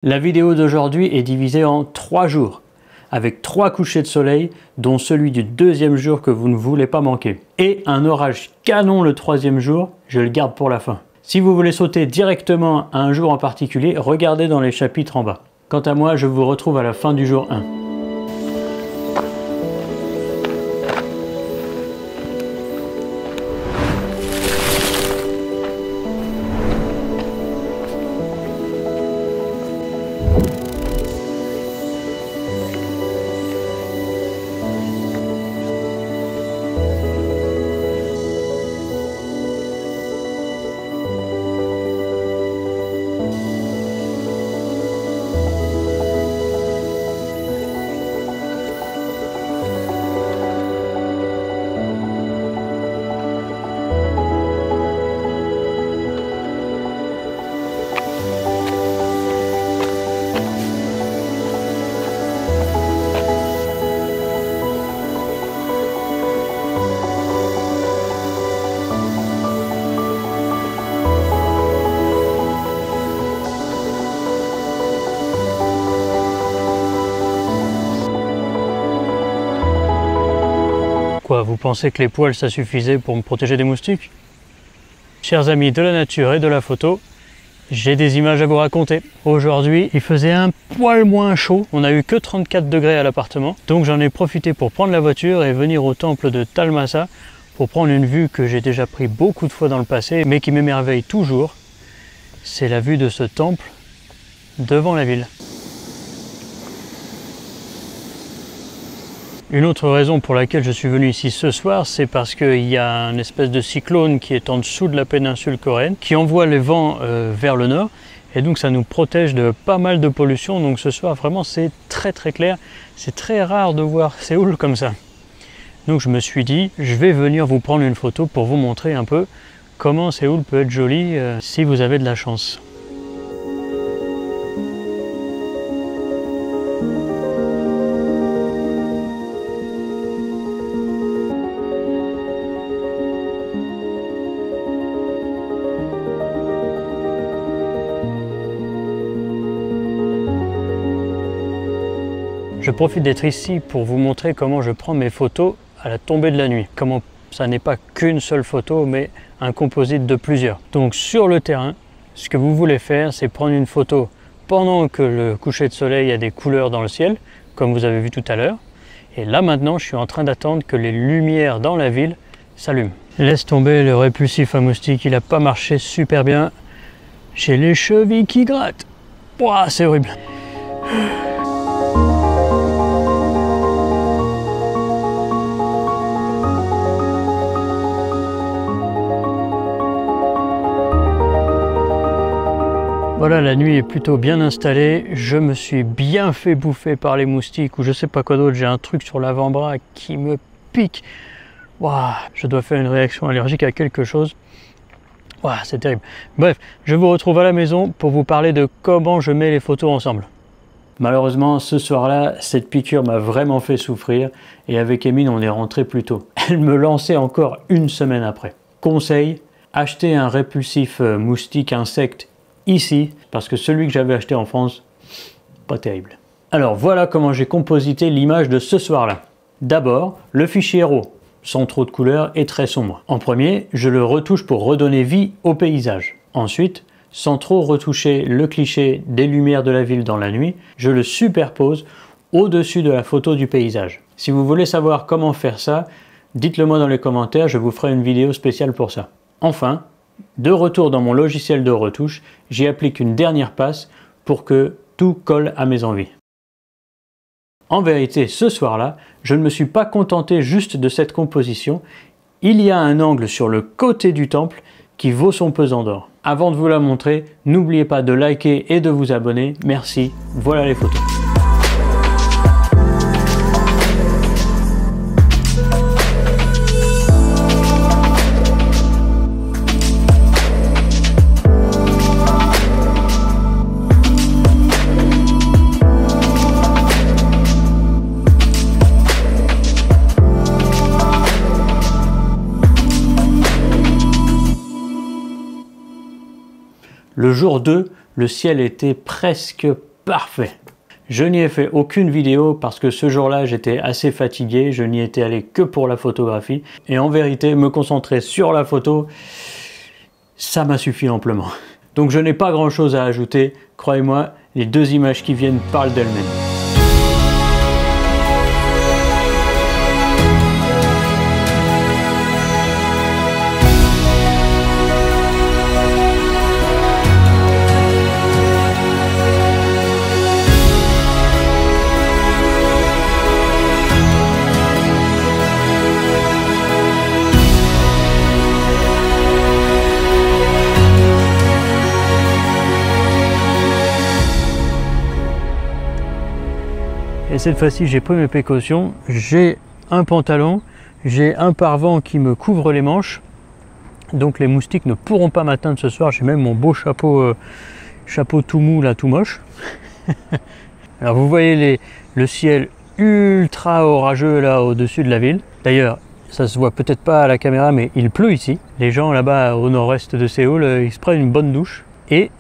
La vidéo d'aujourd'hui est divisée en 3 jours, avec 3 couchers de soleil, dont celui du deuxième jour que vous ne voulez pas manquer. Et un orage canon le troisième jour, je le garde pour la fin. Si vous voulez sauter directement à un jour en particulier, regardez dans les chapitres en bas. Quant à moi, je vous retrouve à la fin du jour 1. Quoi, vous pensez que les poils ça suffisait pour me protéger des moustiques? Chers amis de la nature et de la photo, j'ai des images à vous raconter. Aujourd'hui, il faisait un poil moins chaud, on n'a eu que 34 degrés à l'appartement, donc j'en ai profité pour prendre la voiture et venir au temple de Talmasa pour prendre une vue que j'ai déjà pris beaucoup de fois dans le passé, mais qui m'émerveille toujours. C'est la vue de ce temple devant la ville. Une autre raison pour laquelle je suis venu ici ce soir, c'est parce qu'il y a un espèce de cyclone qui est en dessous de la péninsule coréenne, qui envoie les vents vers le nord, et donc ça nous protège de pas mal de pollution. Donc ce soir, vraiment, c'est très clair. C'est très rare de voir Séoul comme ça. Donc je me suis dit, je vais venir vous prendre une photo pour vous montrer un peu comment Séoul peut être joli si vous avez de la chance. Je profite d'être ici pour vous montrer comment je prends mes photos à la tombée de la nuit. Comment ça n'est pas qu'une seule photo, mais un composite de plusieurs. Donc sur le terrain, ce que vous voulez faire, c'est prendre une photo pendant que le coucher de soleil a des couleurs dans le ciel, comme vous avez vu tout à l'heure. Et là maintenant, je suis en train d'attendre que les lumières dans la ville s'allument. Laisse tomber le répulsif à moustiques, il n'a pas marché super bien. J'ai les chevilles qui grattent. Ouah, c'est horrible. Voilà, la nuit est plutôt bien installée, je me suis bien fait bouffer par les moustiques ou je sais pas quoi d'autre, j'ai un truc sur l'avant-bras qui me pique. Waouh, je dois faire une réaction allergique à quelque chose. Waouh, c'est terrible. Bref, je vous retrouve à la maison pour vous parler de comment je mets les photos ensemble. Malheureusement, ce soir-là, cette piqûre m'a vraiment fait souffrir et avec Emine, on est rentré plus tôt. Elle me lançait encore une semaine après. Conseil, achetez un répulsif moustique insecte ici, parce que celui que j'avais acheté en France, pas terrible. Alors voilà comment j'ai composité l'image de ce soir-là. D'abord, le fichier RAW, sans trop de couleurs et très sombre. En premier, je le retouche pour redonner vie au paysage. Ensuite, sans trop retoucher le cliché des lumières de la ville dans la nuit, je le superpose au-dessus de la photo du paysage. Si vous voulez savoir comment faire ça, dites-le moi dans les commentaires, je vous ferai une vidéo spéciale pour ça. Enfin, de retour dans mon logiciel de retouche, j'y applique une dernière passe pour que tout colle à mes envies. En vérité, ce soir-là, je ne me suis pas contenté juste de cette composition. Il y a un angle sur le côté du temple qui vaut son pesant d'or. Avant de vous la montrer, n'oubliez pas de liker et de vous abonner. Merci, voilà les photos. Le jour 2, le ciel était presque parfait. Je n'y ai fait aucune vidéo parce que ce jour-là j'étais assez fatigué, je n'y étais allé que pour la photographie et en vérité me concentrer sur la photo, ça m'a suffi amplement. Donc je n'ai pas grand chose à ajouter, croyez-moi, les deux images qui viennent parlent d'elles-mêmes. Et cette fois-ci, j'ai pris mes précautions. J'ai un pantalon, j'ai un pare-vent qui me couvre les manches. Donc les moustiques ne pourront pas m'atteindre ce soir. J'ai même mon beau chapeau, chapeau tout mou, là, tout moche. Alors vous voyez le ciel ultra orageux là au-dessus de la ville. D'ailleurs, ça se voit peut-être pas à la caméra, mais il pleut ici. Les gens là-bas au nord-est de Séoul, ils se prennent une bonne douche. Et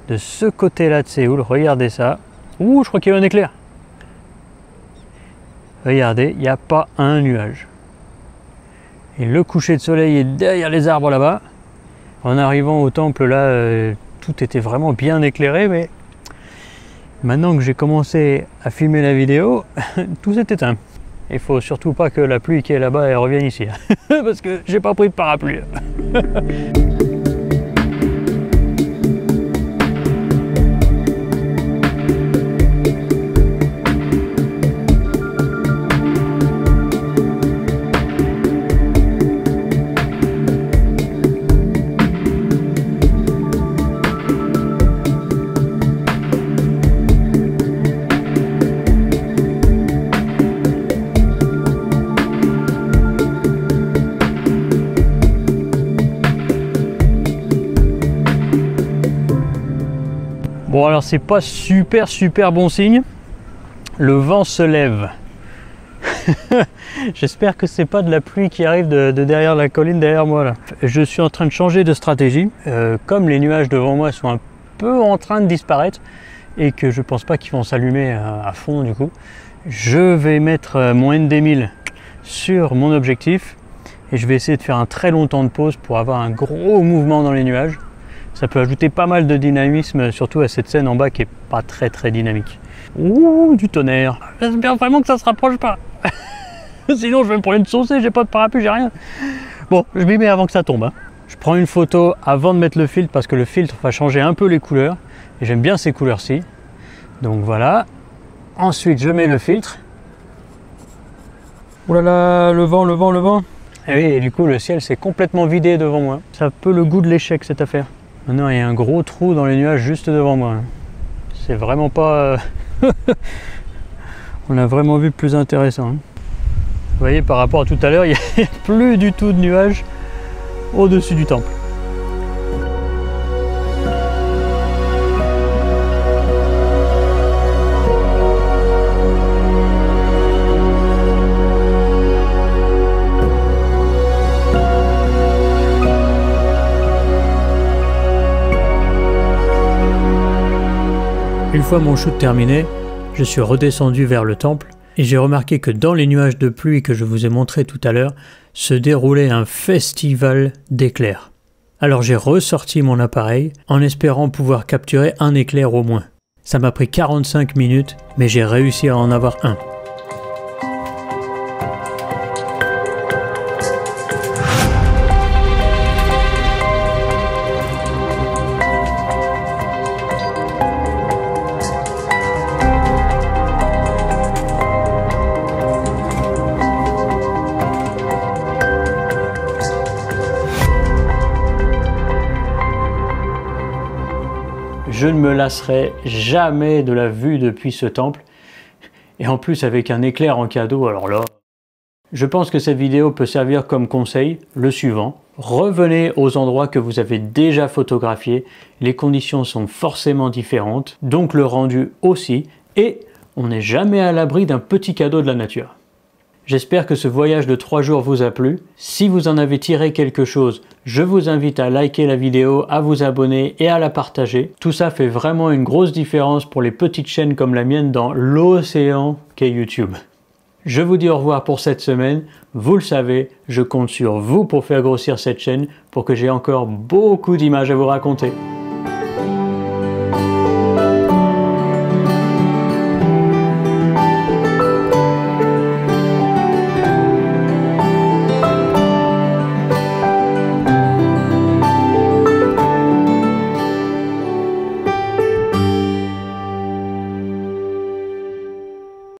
de ce côté-là de Séoul, regardez ça. Ouh, je crois qu'il y a un éclair. Regardez, il n'y a pas un nuage. Et le coucher de soleil est derrière les arbres là-bas. En arrivant au temple, là, tout était vraiment bien éclairé, mais maintenant que j'ai commencé à filmer la vidéo, tout s'est éteint. Il faut surtout pas que la pluie qui est là-bas elle revienne ici, parce que j'ai pas pris de parapluie. Bon, alors c'est pas super bon signe. Le vent se lève. J'espère que c'est pas de la pluie qui arrive de derrière la colline derrière moi là. Je suis en train de changer de stratégie. Comme les nuages devant moi sont un peu en train de disparaître et que je pense pas qu'ils vont s'allumer à fond du coup, je vais mettre mon ND1000 sur mon objectif et je vais essayer de faire un très long temps de pause pour avoir un gros mouvement dans les nuages. Ça peut ajouter pas mal de dynamisme, surtout à cette scène en bas qui est pas très dynamique. Ouh, du tonnerre. J'espère vraiment que ça se rapproche pas. Sinon je vais me prendre une saucée, j'ai pas de parapluie, j'ai rien. Bon, je m'y mets avant que ça tombe. Hein. Je prends une photo avant de mettre le filtre parce que le filtre va changer un peu les couleurs. Et j'aime bien ces couleurs-ci. Donc voilà. Ensuite je mets le filtre. Ouh là là, le vent. Et oui, et du coup le ciel s'est complètement vidé devant moi. Ça a un peu le goût de l'échec cette affaire. Maintenant il y a un gros trou dans les nuages juste devant moi. C'est vraiment pas... On a vraiment vu plus intéressant. Hein. Vous voyez, par rapport à tout à l'heure, il n'y a plus du tout de nuages au-dessus du temple. Une fois mon shoot terminé, je suis redescendu vers le temple et j'ai remarqué que dans les nuages de pluie que je vous ai montré tout à l'heure, se déroulait un festival d'éclairs. Alors j'ai ressorti mon appareil en espérant pouvoir capturer un éclair au moins. Ça m'a pris 45 minutes, mais j'ai réussi à en avoir un. Je ne me lasserai jamais de la vue depuis ce temple. Et en plus avec un éclair en cadeau, alors là... Je pense que cette vidéo peut servir comme conseil, le suivant. Revenez aux endroits que vous avez déjà photographiés. Les conditions sont forcément différentes, donc le rendu aussi. Et on n'est jamais à l'abri d'un petit cadeau de la nature. J'espère que ce voyage de 3 jours vous a plu. Si vous en avez tiré quelque chose, je vous invite à liker la vidéo, à vous abonner et à la partager. Tout ça fait vraiment une grosse différence pour les petites chaînes comme la mienne dans l'océan qu'est YouTube. Je vous dis au revoir pour cette semaine. Vous le savez, je compte sur vous pour faire grossir cette chaîne pour que j'ai encore beaucoup d'images à vous raconter.